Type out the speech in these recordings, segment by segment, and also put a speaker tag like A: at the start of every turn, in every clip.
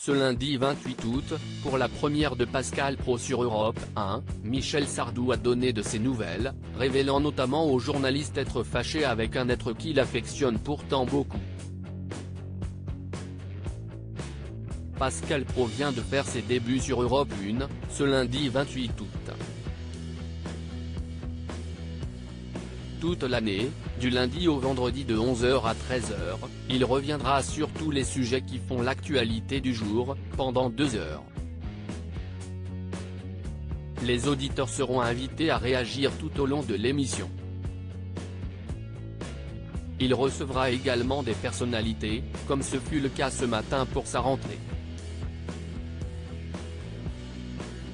A: Ce lundi 28 août, pour la première de Pascal Praud sur Europe 1, Michel Sardou a donné de ses nouvelles, révélant notamment aux journalistes être fâché avec un être qu'il affectionne pourtant beaucoup. Pascal Praud vient de faire ses débuts sur Europe 1, ce lundi 28 août. Toute l'année, du lundi au vendredi de 11h à 13h, il reviendra sur tous les sujets qui font l'actualité du jour, pendant 2 heures. Les auditeurs seront invités à réagir tout au long de l'émission. Il recevra également des personnalités, comme ce fut le cas ce matin pour sa rentrée.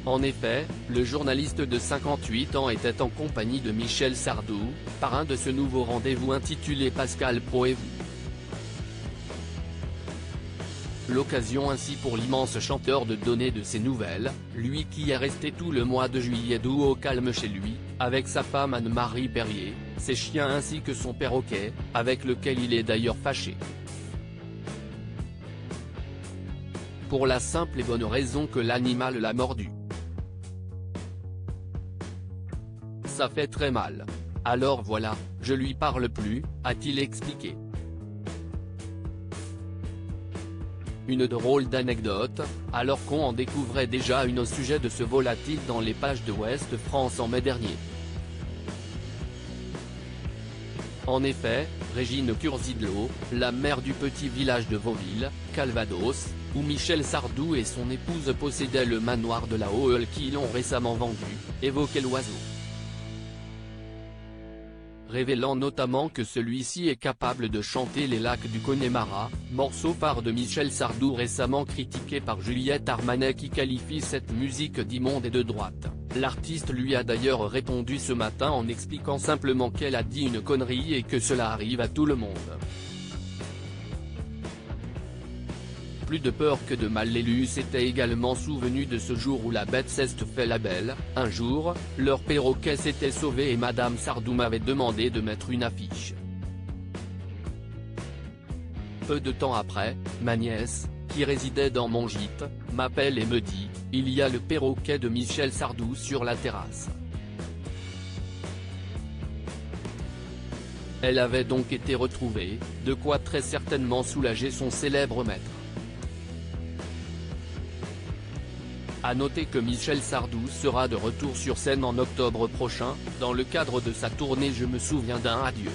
A: En effet, le journaliste de 58 ans était en compagnie de Michel Sardou, parrain de ce nouveau rendez-vous intitulé Pascal Praud et vous. L'occasion ainsi pour l'immense chanteur de donner de ses nouvelles, lui qui est resté tout le mois de juillet doux au calme chez lui, avec sa femme Anne-Marie Perrier, ses chiens ainsi que son perroquet, avec lequel il est d'ailleurs fâché. Pour la simple et bonne raison que l'animal l'a mordu. Ça fait très mal. Alors voilà, je lui parle plus, a-t-il expliqué. Une drôle d'anecdote, alors qu'on en découvrait déjà une au sujet de ce volatile dans les pages de Ouest France en mai dernier. En effet, Régine Curzidlo, la mère du petit village de Vauville, Calvados, où Michel Sardou et son épouse possédaient le manoir de la Hoël qui l'ont récemment vendu, évoquait l'oiseau. Révélant notamment que celui-ci est capable de chanter les lacs du Connemara, morceau phare de Michel Sardou récemment critiqué par Juliette Armanet qui qualifie cette musique d'immonde et de droite. L'artiste lui a d'ailleurs répondu ce matin en expliquant simplement qu'elle a dit une connerie et que cela arrive à tout le monde. Plus de peur que de mal, l'élu s'était également souvenu de ce jour où la bête s'est fait la belle. Un jour, leur perroquet s'était sauvé et Madame Sardou m'avait demandé de mettre une affiche. Peu de temps après, ma nièce, qui résidait dans mon gîte, m'appelle et me dit « Il y a le perroquet de Michel Sardou sur la terrasse ». Elle avait donc été retrouvée, de quoi très certainement soulager son célèbre maître. A noter que Michel Sardou sera de retour sur scène en octobre prochain, dans le cadre de sa tournée Je me souviens d'un adieu.